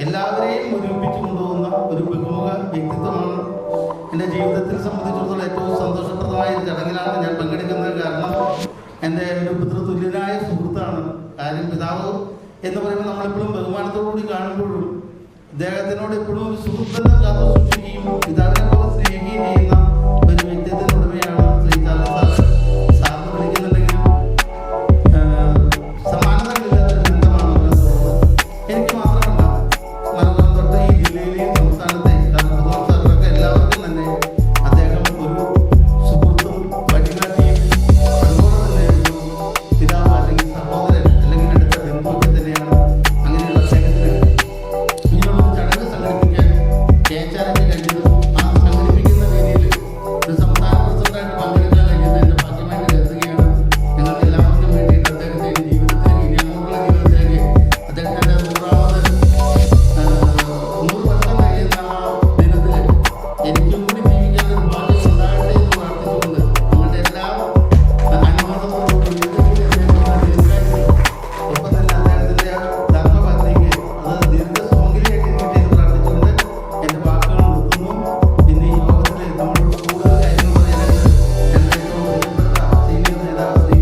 എല്ലാവരെയും ഒരുമിപ്പിച്ചു കൊണ്ടുപോകുന്ന ഒരു ബഹുമുഖ വ്യക്തിത്വമാണ്. എൻ്റെ ജീവിതത്തിൽ സംബന്ധിച്ചിടത്തോളം ഏറ്റവും സന്തോഷപ്രദമായ ഒരു ചടങ്ങിലാണ് ഞാൻ പങ്കെടുക്കുന്നത്. കാരണം എൻ്റെ ഒരു പുത്രതുല്യനായ സുഹൃത്താണ്. കാര്യം പിതാവ് എന്ന് പറയുമ്പോൾ നമ്മളെപ്പോഴും ബഹുമാനത്തോടുകൂടി കാണുമ്പോഴും ഇദ്ദേഹത്തിനോട് എപ്പോഴും ഒരു സുഹൃത്ബന്ധം കാത്തു സൂക്ഷിക്കുകയും പിതാവിനെ പോലെ സ്നേഹിക്കുകയും ചെയ്യുന്ന ഒരു വ്യക്തിത്വത്തിനുടമയാണ് ശ്രീ ചാലസ് സാറിന് വിളിക്കുന്നുണ്ടെങ്കിലും സമാനതകളില്ലാത്തൊരു ബന്ധമാണ് അവരുള്ളത്. എനിക്ക് മാത്രമല്ല, മലപ്പുറം തൊട്ട് ഈ ജില്ലയിലെയും സംസ്ഥാനത്തെ സാറിനൊക്കെ എല്ലാവർക്കും തന്നെ അദ്ദേഹം ഒരു സുഹൃത്തും വഴികാട്ടിയും അതുപോലെ തന്നെ ഒരു പിതാവ് അല്ലെങ്കിൽ സഹോദരൻ അല്ലെങ്കിൽ അടുത്ത ബന്ധുവൊക്കെ തന്നെയാണ്. അങ്ങനെയുള്ള അദ്ദേഹത്തിന് ഇങ്ങനെയുള്ള ചടങ്ങ് സംഘടിപ്പിക്കാൻ കേച്ചാരൊക്കെ കഴിഞ്ഞത് ആ സംഘടിപ്പിക്കുന്ന വേദിയിൽ ഒരു സംസ്ഥാന പ്രസിഡന്റായിട്ട് പങ്കെടുക്കാൻ കഴിഞ്ഞത് എൻ്റെ ഭാഗ്യമായിട്ട് കരുതുകയാണ്. നിങ്ങൾക്ക് എല്ലാവർക്കും വേണ്ടിയിട്ട് അദ്ദേഹത്തെ ജീവിതത്തിലേക്ക് ഇനി അങ്ങോട്ടുള്ള ജീവിതത്തിലേക്ക് അദ്ദേഹത്തിൻ്റെ 100 വർഷം കഴിയുന്ന ആ ദിനത്തിൽ എനിക്കും കൂടി ജീവിക്കാൻ ഒരു ഭാഗ്യം ഉണ്ടാകട്ടെ എന്ന് പ്രാർത്ഥിച്ചുകൊണ്ട് നിങ്ങളുടെ എല്ലാ അനുവാദത്തോടുകൂടി ഒപ്പം തന്നെ അദ്ദേഹത്തിൻ്റെ ധർമ്മപത്നിക്ക് അത് ദീർഘസുമംഗലിയായിട്ട് ഇരിക്കട്ടെ എന്ന് പ്രാർത്ഥിച്ചുകൊണ്ട് എൻ്റെ വാക്കുകൾ നിർത്തുന്നു. ഇന്ന് ഈ യോഗത്തിൽ നമ്മളോട് കൂടുതൽ കാര്യങ്ങൾ പറയാനായിട്ട് എൻ്റെ ഏറ്റവും പ്രിയപ്പെട്ട സീനിയർ നേതാവ് ശ്രീ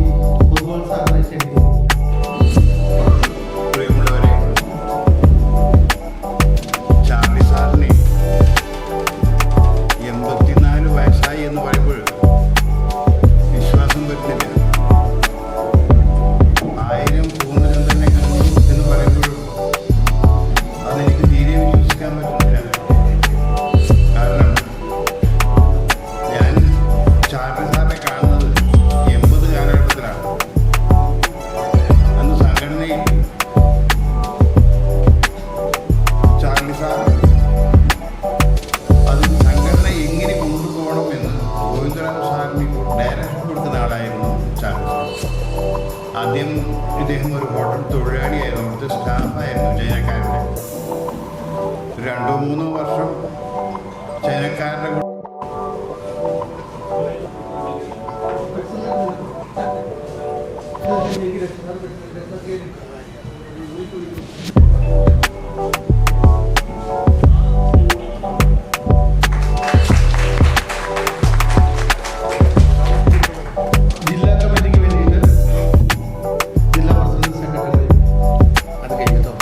ഫുട്ബോൾ സാറിനെ ക്ഷണിക്കുന്നു. പ്രിയമുള്ളവരെ, ചാർലി സാറിന് 84 വയസ്സായി എന്ന് പറയുമ്പോൾ വിശ്വാസം വരുന്നില്ല. 1000 പൂർണ്ണരം തന്നെ കണ്ടു എന്ന് പറയുമ്പോഴും അതെനിക്ക് തീരെ വിശ്വസിക്കാൻ പറ്റുന്നില്ല. കാരണം ഞാൻ ചാർലി സാറിനെ കാണുന്നത് 80 കാലഘട്ടത്തിലാണ്. അന്ന് സംഘടനയിൽ ചാർലി സാർ അത് സംഘടന എങ്ങനെ കൊണ്ടുപോകണമെന്ന് ഗോവിന്ദറാവ് സാറിന് ഡയറക്ഷൻ കൊടുക്കുന്ന ആളായിരുന്നു ചാർലി സാർ. ആദ്യം ഇദ്ദേഹം ഒരു ഹോട്ടൽ തൊഴിലാളിയായിരുന്നു, അവിടുത്തെ സ്റ്റാഫായിരുന്നു ചൈനക്കാരുടെ. 2-3 വർഷം ചൈനക്കാരുടെ കൂടെ ജില്ലാ കമ്മിറ്റിക്ക് വേണ്ടിയിട്ട് ജില്ലാ പ്രസിഡന്റ് സെക്രട്ടറി അത് കഴിഞ്ഞിട്ടോ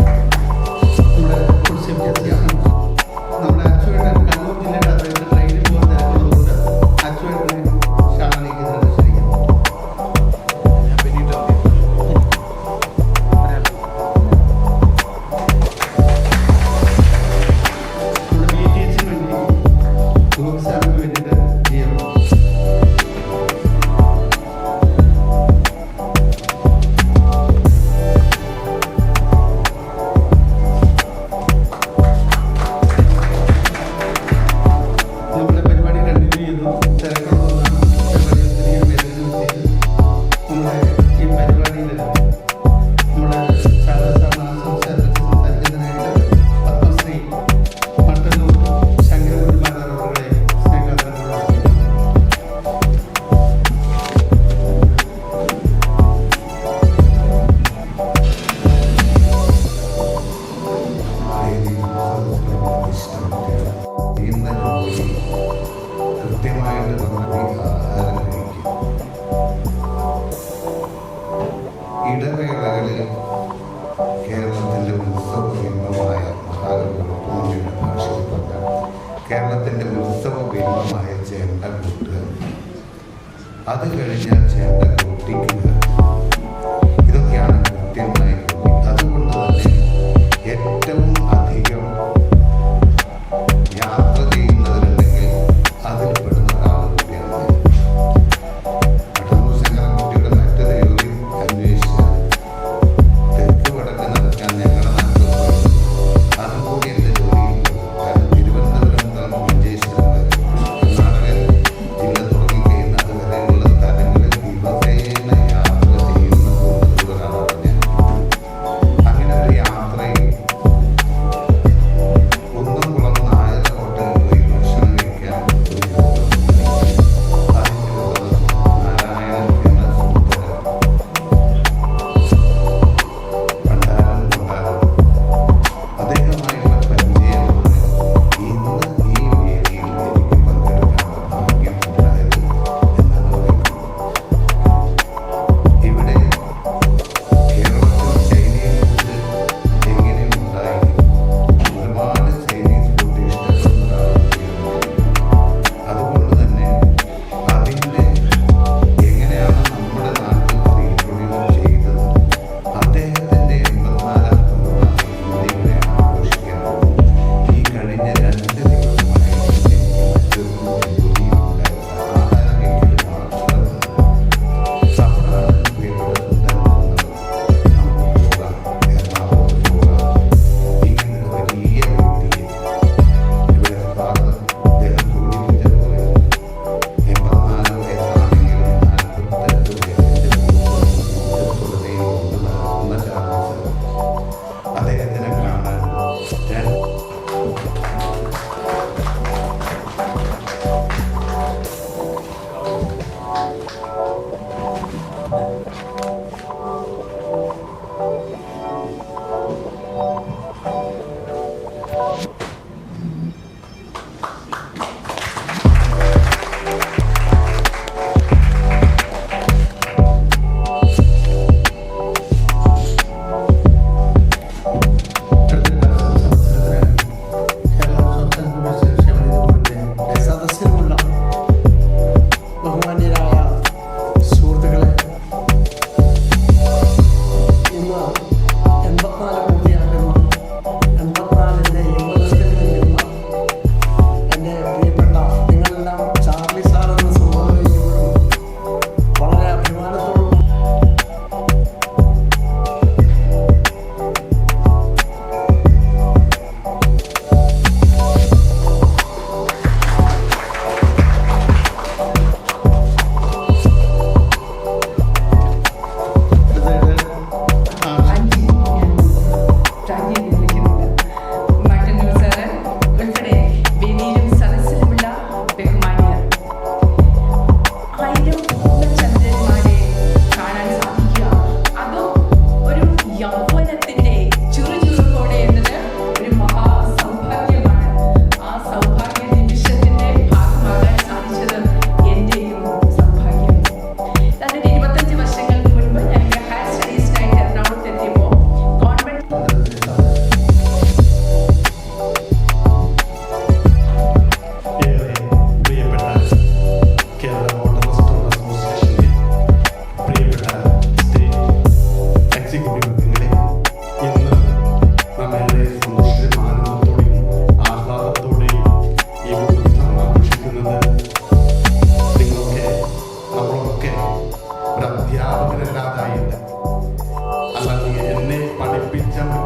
നമ്മുടെ കുറിച്ച് വ്യത്യാസമാണ്. നമ്മുടെ അച്ചുവേട്ടൻ കണ്ണൂർ ജില്ലയുടെ അദ്ദേഹത്തെ ട്രെയിനിൽ പോകാൻ തിരക്കുള്ളതുകൊണ്ട് അച്ചുവേട്ടനെ ഷാളിലേക്ക് ക്ഷണിക്കുന്നു. ഞാൻ പിന്നീട് നമ്മുടെ BTH വേണ്ടി ഗോപി സാറിന് വേണ്ടിയിട്ട് ചെയ്യണം. നമ്മുടെ പരിപാടി കണ്ടിന്യൂ ചെയ്യുന്നു. തിരക്കുള്ളതാണ് പരിപാടി ചെറിയ വേദന വെച്ചിട്ട് നമ്മുടെ ഈ പരിപാടിയിൽ നമ്മുടെ ചാലസ് സാറിന് സംസാരിക്കുന്നതിനായിട്ട് പത്മശ്രീ മട്ടന്നൂർ ശങ്കരകുമാർ അവരുടെ സ്നേഹാദരങ്ങളോട് കൃത്യമായിട്ട് ആഹാരം കഴിക്കും. ഇടവേളകളിൽ കേരളത്തിൻ്റെ ഉത്സവ ബിംബമായ മഹാകവിയുടെ ഭാഷയിൽ പറഞ്ഞാൽ കേരളത്തിൻ്റെ ഉത്സവ ബിംബമായ ചെണ്ട കൂട്ടുക, അത് കഴിഞ്ഞാൽ ചെണ്ട കൊട്ടിക്കുക, ഇതൊക്കെയാണ് കൃത്യമായി. അതുകൊണ്ട് തന്നെ ഏറ്റവും അധികം യാത്ര ചെയ്യുന്നവരുണ്ടെങ്കിൽ അതിൽ പെടുന്ന ഒരാൾ കൂടിയാണ്. മട്ടന്നൂർ ശങ്കരൻകുട്ടിയുടെ മറ്റൊരു യോഗി അന്വേഷിച്ചാൽ തെക്ക് വടക്ക് നടക്കാൻ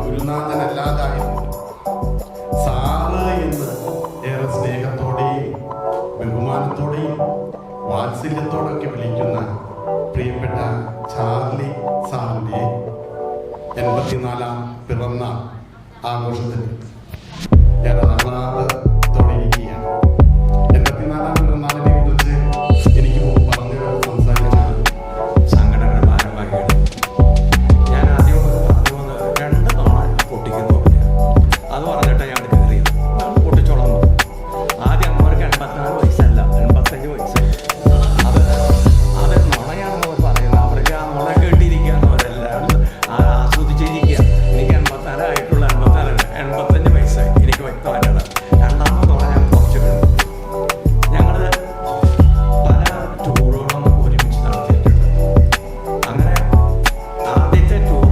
ഗുരുനാഥനല്ലാതായിരുന്നു. സാറ് എന്ന് ഏറെ സ്നേഹത്തോടെയും ബഹുമാനത്തോടെയും വാത്സല്യത്തോടൊക്കെ വിളിക്കുന്ന പ്രിയപ്പെട്ട ചാർലി സാറിൻ്റെ 84ാം പിറന്നാൾ ആഘോഷത്തിൽ ഏറെ ആഹ്ലാദത്തോടെ ഇരിക്കുകയാണ്. 84ാം പിറന്നാളിനെ കുറിച്ച് എനിക്ക് മുമ്പ് പറഞ്ഞു സംസാരിച്ച സംഘടനയുടെ ഭാരവാഹികൾ ഞാൻ ആദ്യം 2 തവണ പൊട്ടിക്കുന്നു അത് പറഞ്ഞിട്ട് ഞാൻ കയറിയത് പൊട്ടിച്ചോളാം. ആദ്യം അമ്മമാർക്ക് 84 വയസ്സല്ല 85 വയസ്സ്. അത് നുണയാണെന്ന് അവർ പറയുന്നത്. അവർക്ക് ആ നുണ കേട്ടിരിക്കുകയെന്നവരെല്ലാം ആസ്വദിച്ചിരിക്കുക. എനിക്ക് 84 ആയിട്ടുള്ള 85 വയസ്സായി. എനിക്ക് വ്യക്തമായിട്ടാണ്. രണ്ടാമത് നുണ ഞാൻ കുറച്ച് കഴിഞ്ഞു. ഞങ്ങൾ പല ടൂറുകളും ഒരുമിച്ച് നടത്തിയിട്ടുണ്ട്. അങ്ങനെ ആദ്യത്തെ ടൂറ്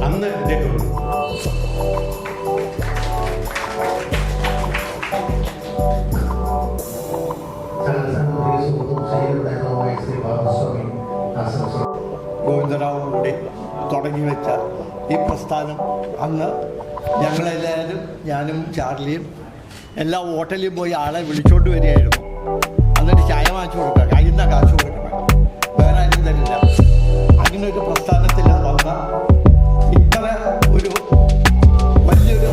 അന്ന് ഇദ്ദേഹം ഗോവിന്ദറാവുകൂടി തുടങ്ങി വെച്ച ഈ പ്രസ്ഥാനം അന്ന് ഞങ്ങളെല്ലാവരും, ഞാനും ചാർലിയും എല്ലാ ഹോട്ടലിലും പോയി ആളെ വിളിച്ചോണ്ട് വരികയായിരുന്നു. എന്നിട്ട് ചായ വാങ്ങിച്ചു കൊടുക്കുക, കഴിയുന്ന കാശ് കൊടുക്കണം, വേറെ ആരും തരില്ല. അങ്ങനെ ഒരു പ്രസ്ഥാനത്തിൽ വന്ന ഇത്ര ഒരു വലിയൊരു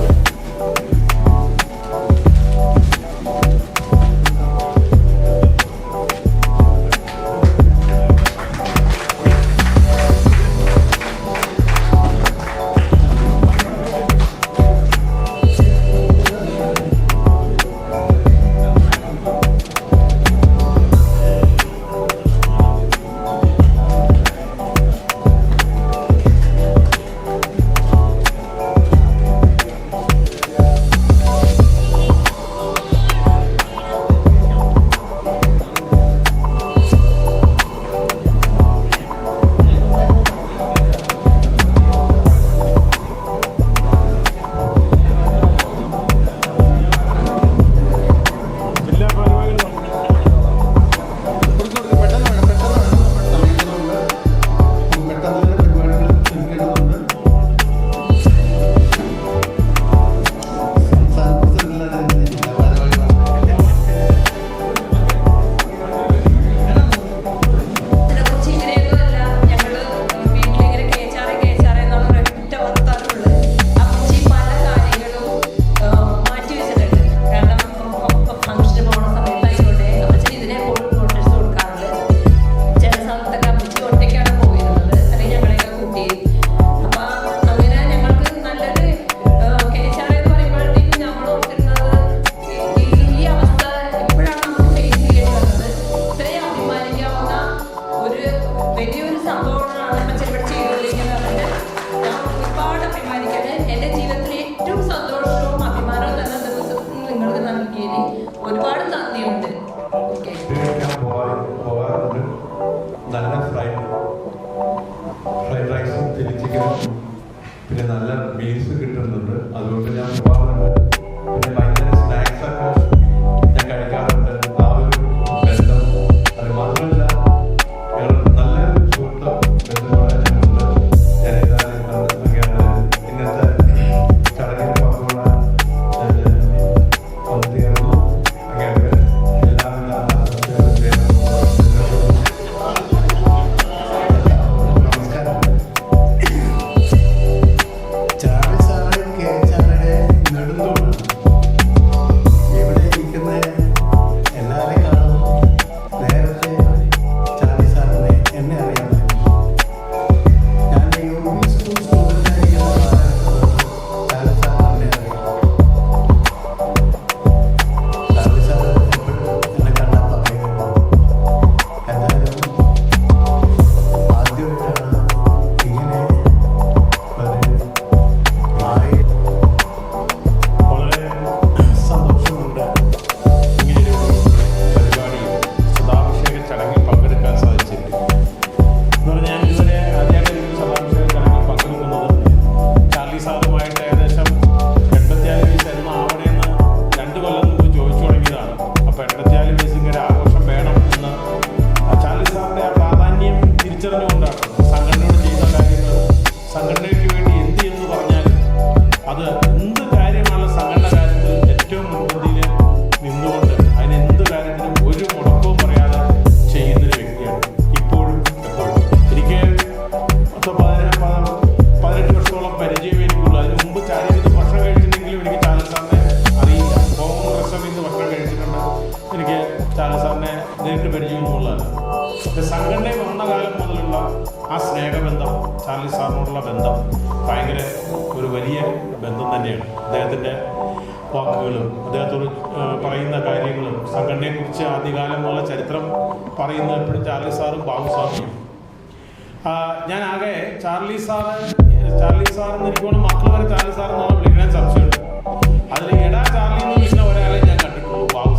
ചാർലി സാറിനെ നേരിട്ട് പരിചയമൊന്നുമുള്ളതല്ല. പക്ഷെ സംഘടനയിൽ വന്ന കാലം മുതലുള്ള ആ സ്നേഹബന്ധം, ചാർലി സാറിനോടുള്ള ബന്ധം ഭയങ്കര ഒരു വലിയ ബന്ധം തന്നെയാണ്. അദ്ദേഹത്തിൻ്റെ വാക്കുകളും അദ്ദേഹത്തോട് പറയുന്ന കാര്യങ്ങളും സംഘടനയെക്കുറിച്ച് ആദ്യകാലം മുതലുള്ള ചരിത്രം പറയുന്നത് എപ്പോഴും ചാർലി സാറും ബാബു സാറും. ഞാൻ ആകെ ചാർലി സാറെന്ന് എനിക്ക് തോന്നുന്നു മക്കൾ വരെ ചാർലി സാറെന്നാണ് വിളിക്കാൻ സംശയമുണ്ട്. അതിൽ എടാ ചാർലി എന്ന് വിളിക്കുന്ന ഒരാളെ ഞാൻ കണ്ടിട്ടുള്ളൂ, ബാബു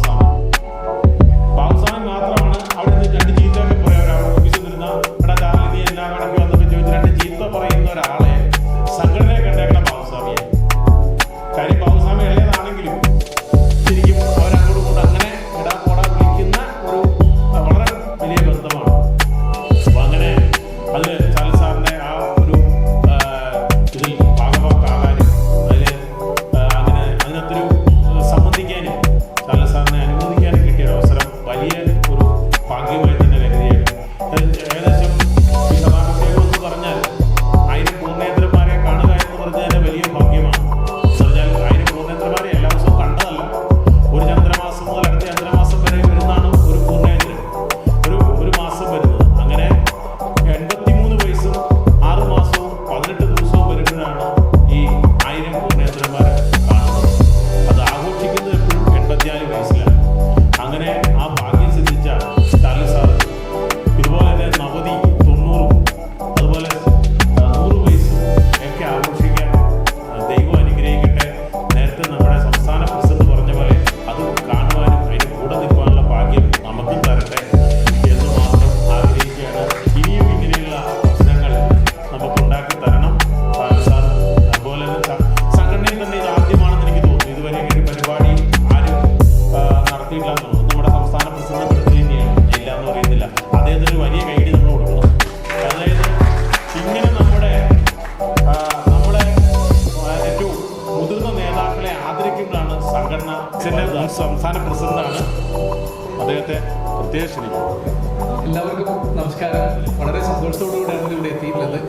സ്വാമി മാത്രമാണ്. അവിടെ നിന്ന് രണ്ട് ചീത്തയൊക്കെ പറയാം, അവിടെ ഓഫീസിൽ നിന്ന എടാ ചാർലി നീ എന്നാ കണക്ക് വന്നപ്പോൾ ചോദിച്ചു രണ്ട് ചീത്ത പറയുന്ന ഒരാളെ സംഘടനയെ കണ്ടേക്കണം ബാബു സ്വാമിയെ. കാര്യം ബാബു സ്വാമി ഇളയതാണെങ്കിലും ശരിക്കും അവരങ്ങോട്ടും കൊണ്ട് അങ്ങനെ എടാ പോടാ വിളിക്കുന്ന ഒരു വളരെ വലിയ ബന്ധമാണ്. അപ്പം അങ്ങനെ അതിൽ ചാർലി സാറിൻ്റെ ആ ഒരു ഇതിൽ ഭാഗമാക്കാനും അതിൽ അങ്ങനെ അതിനകത്തൊരു സംബന്ധിക്കാനും ചാർലി സാറിനെ അനുമോദിക്കാനും കിട്ടിയ ഒരു അവസരം വലിയ ഒരു ഭാഗ്യമായി തന്നെ കരുതിയാണ്. ഏകദേശം ഈ സഭാഭിഷേകം എന്ന് പറഞ്ഞാൽ 1000 പൂർണ്ണേന്ദ്രന്മാരെ കാണുക എന്ന് പറഞ്ഞാൽ തന്നെ വലിയ ഭാഗ്യമാണ്. എന്ന് പറഞ്ഞാൽ 1000 പൂർണ്ണേന്ദ്രന്മാരെ എല്ലാ ദിവസവും കണ്ടതല്ല, ഒരു ചന്ദ്രമാസം മുതൽ അടുത്ത ചന്ദ്രമാസം വരെ വരുന്നതാണ് ഒരു പൂർണ്ണേന്ദ്രൻ, ഒരു മാസം വരുന്നത്. അങ്ങനെ 83 വയസ്സും 6 മാസവും 18 ദിവസവും വരുമ്പോഴാണ് ഈ 1000 പൂർണ്ണേന്ദ്രന്മാരെ കാണുന്നത്. അത് ആഘോഷിക്കുന്നത് എപ്പോഴും 84 വയസ്സിലാണ്. അങ്ങനെ ആ ഭാഗ്യം സിദ്ധിച്ച ചാർലി സാറ് ഇതുപോലെ തന്നെ 90, 90 അതുപോലെ 100 വയസ്സും ഒക്കെ ആഘോഷിക്കാൻ ദൈവം അനുഗ്രഹിക്കട്ടെ. നേരത്തെ നമ്മുടെ സംസ്ഥാന പ്രസിഡന്റ് പറഞ്ഞ പോലെ അത് കാണുവാനും അതിന് കൂടെ നിൽക്കാനുള്ള ഭാഗ്യം നമുക്കും തരട്ടെ എന്ന് മാത്രം ആഗ്രഹിക്കുകയാണ്. ഇനിയും ഇങ്ങനെയുള്ള പ്രശ്നങ്ങൾ നമുക്ക് ഉണ്ടാക്കി തരണം ചാർലി സാർ. അതുപോലെ തന്നെ സംഘടനയിൽ തന്നെ ഇത് ആദ്യമാണെന്ന് എനിക്ക് തോന്നുന്നു. ഇതുവരെ ഒരു പരിപാടി ആരും നടത്തിയിട്ടില്ലെന്ന് തോന്നുന്നു. നമ്മുടെ സംസ്ഥാന പ്രസിഡന്റ് എടുത്തു തന്നെയാണ്, ഇല്ല എന്ന് പറയുന്നില്ല. അദ്ദേഹത്തിന് വലിയ കൈയ്യടി നമ്മൾ കൊടുക്കണം. അതായത് ഇങ്ങനെ നമ്മുടെ ഏറ്റവും മുതിർന്ന നേതാക്കളെ ആദരിക്കുമ്പോഴാണ് സംഘടന. സംസ്ഥാന പ്രസിഡന്റാണ്, അദ്ദേഹത്തെ പ്രത്യേകം ക്ഷണിക്കുന്നു. എല്ലാവർക്കും നമസ്കാരം. വളരെ സന്തോഷത്തോടുകൂടിയാണ് ഇവിടെ എത്തിയിട്ടുള്ളത്.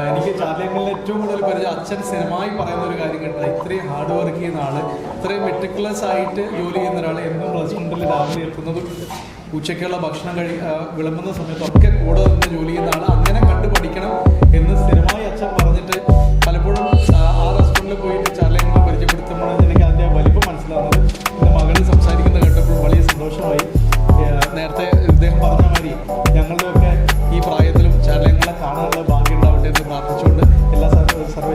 എനിക്ക് ചാർലിയങ്ങളിൽ ഏറ്റവും കൂടുതൽ പരിചയം അച്ഛൻ സ്ഥിരമായി പറയുന്ന ഒരു കാര്യം കേട്ടില്ല. ഇത്രയും ഹാർഡ് വർക്ക് ചെയ്യുന്ന ആൾ, ഇത്രയും മെറ്റിക്കുലസ് ആയിട്ട് ജോലി ചെയ്യുന്ന ഒരാൾ, എന്നും റെസ്റ്റോറൻറ്റിൽ രാവിലെ എത്തുന്നതും ഉച്ചയ്ക്കുള്ള ഭക്ഷണം വിളമ്പുന്ന സമയത്തൊക്കെ കൂടെ നിന്ന് ജോലി ചെയ്യുന്ന ആൾ. അങ്ങനെ കണ്ടു പഠിക്കണം എന്ന് സ്ഥിരമായി അച്ഛൻ പറഞ്ഞിട്ട് പലപ്പോഴും ആ റെസ്റ്റോറൻറ്റിൽ പോയിട്ട് ചാർലിയങ്ങളെ പരിചയപ്പെടുത്തുമ്പോഴാണ് എനിക്ക് അതിൻ്റെ വലിപ്പം മനസ്സിലാവുന്നത്. എൻ്റെ മകളിൽ സംസാരിക്കുന്നത് കേട്ടപ്പോൾ വലിയ സന്തോഷമായി. നേരത്തെ ഇദ്ദേഹം പറഞ്ഞ മാതിരി ഞങ്ങളുടെയൊക്കെ ഈ പ്രായത്തിലും ചാർലിയങ്ങളെ കാണാനുള്ള ഭാഗ്യം ഉണ്ടാവട്ടെ എന്ന് പ്രാർത്ഥിച്ചുകൊണ്ട് എല്ലാ സർവീസിലും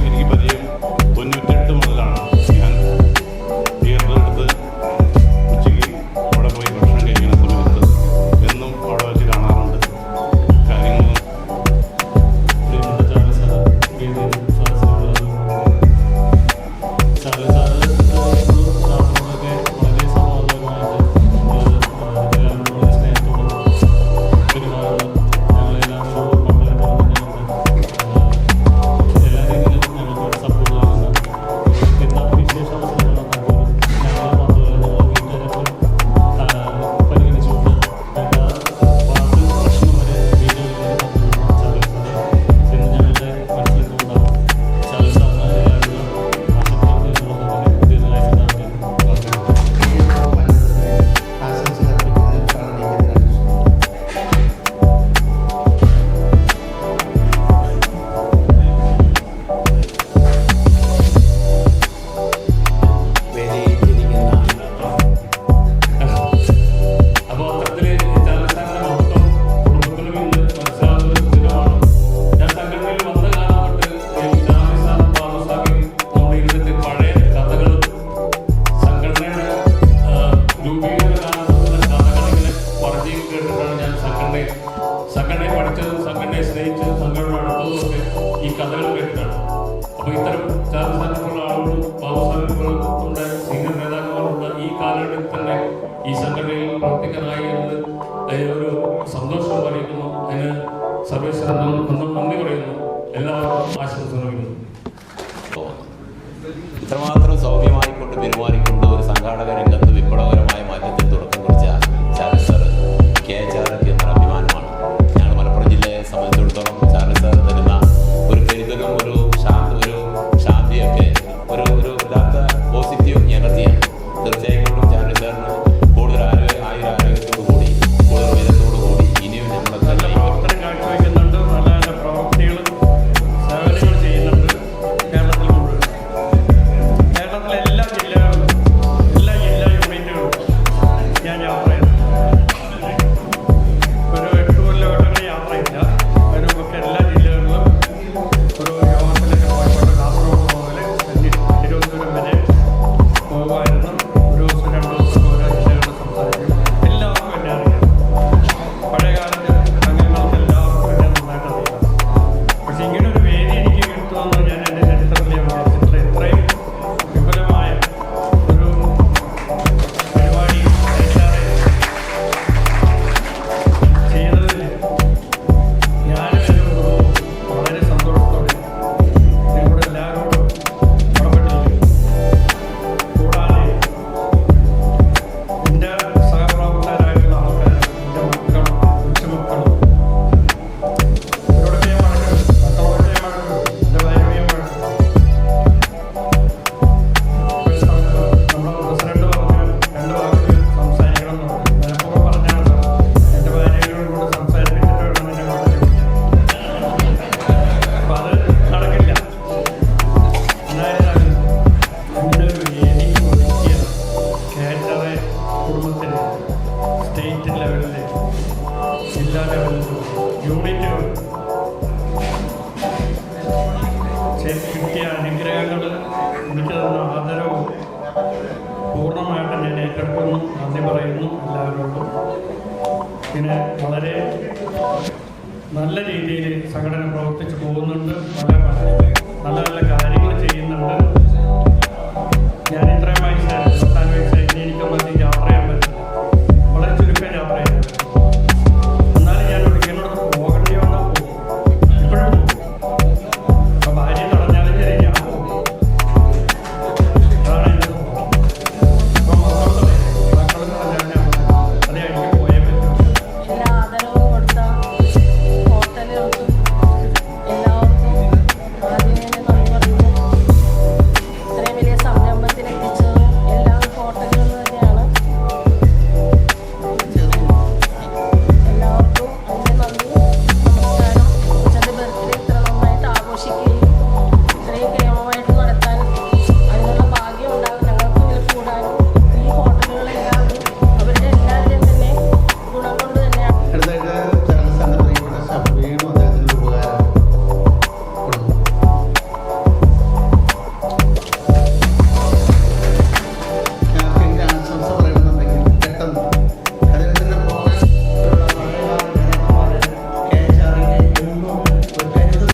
എനിക്ക് പരിചയം 98 മുതലാണ്. ഞാൻ തിയേറ്ററിലെടുത്ത് ഉച്ചയ്ക്ക് അവിടെ പോയി ഭക്ഷണം കഴിക്കുന്ന സമയത്ത് എന്നും അവിടെ വെച്ച് കാണാറുണ്ട്. കാര്യങ്ങളും ചാർലി സാർ ചാർലി സാറ് സ്റ്റാഫിനോടൊക്കെ വളരെ സമാധാനമായിട്ട് എല്ലാവരും വളരെ സ്നേഹത്തോടും പെരുമാറുക. ഞങ്ങളെല്ലാം ഷോ പങ്കെടുത്ത് എല്ലാ രീതിയിലും ഞങ്ങൾക്ക് സപ്പോർട്ട് നൽകുന്ന എന്താ വിശേഷ അവസരങ്ങൾ വന്നപ്പോൾ ഞങ്ങളെ മാത്രമല്ല ഞങ്ങൾ വീട്ടുകാരെ പരിഗണിച്ചുകൊണ്ട് എല്ലാ പാട്ട് ഭക്ഷണം വരെ വീടുകളിൽ ചാർലി സാറ് എന്ന് ഞങ്ങളുടെ മനസ്സിലെത്തുന്നുണ്ടാവും. ചാർലി സാറിന് എല്ലാവരും ആശംസകൾ അർപ്പിക്കുന്നതിനാണ് വേദിയിലിരിക്കുന്ന അപ്പോൾ അത്തരത്തില് ചാർലി സാറിന്റെ മഹത്വം കുടുംബത്തിലും ഇന്ന് മനസ്സിലാകുന്ന ഒരു ദിനമാണ്. ഞാൻ സംഘടനയിൽ വന്ന കാലം തൊട്ട് ചാർലി സാറും ബാബു സ്വാമിയും നമ്മുടെ ഇരുന്നിട്ട് പഴയ കഥകളും സംഘടനയുടെ രൂപീകരണ കാലത്തുള്ള കഥകളിങ്ങനെ പറഞ്ഞു കേട്ടിട്ടാണ് ഞാൻ സംഘടനയെ പഠിച്ചതും സംഘടനയെ സ്നേഹിച്ചതും സംഘടന അടുത്തതും ഒക്കെ ഈ കഥകൾ കേട്ടിട്ടാണ്. അപ്പോൾ ഇത്തരം ചാർലി സാറിനുള്ള ആളുകളും ബാബു സ്വാമികളുടെ സീനിയർ നേതാക്കന്മാരുള്ള ഈ കാലഘട്ടത്തിൽ തന്നെ ഈ സംഘടനയിൽ പ്രവർത്തിക്കാനായി എന്നത് ഒരു സന്തോഷം അറിയിക്കുന്നു. അതിന് സർവേശ്വരൻ നന്ദി പറയുന്നു. എല്ലാവർക്കും ആശംസ നൽകുന്നു. ഇത്രമാത്രം സൗമ്യമായിക്കൊണ്ട് പെരുമാറിക്കൊണ്ട് ഒരു സംഘാടക രംഗത്ത് വിപ്ലവകരമായ മാറ്റത്തിന് തുടക്കം കുറിച്ച ചാർലി സാർ KHRF എന്നൊരു അഭിമാനമാണ്. ഞങ്ങൾ മലപ്പുറം ജില്ലയെ സംബന്ധിച്ചിടത്തോളം ചാർലി സാർ തരുന്ന ഒരു കരുതലും ഒരു ശാന്തിയൊക്കെ ഒരു യഥാർത്ഥ അംഗീകാരവും പൂർണ്ണമായിട്ട് ഞാൻ ഏറ്റെടുക്കുന്നു, നന്ദി പറയുന്നു എല്ലാവരോടും. പിന്നെ വളരെ നല്ല രീതിയിൽ സംഘടന പ്രവർത്തിച്ചു പോകുന്നുണ്ട്, പല നല്ല നല്ല കാര്യങ്ങൾ ചെയ്യുന്നുണ്ട്.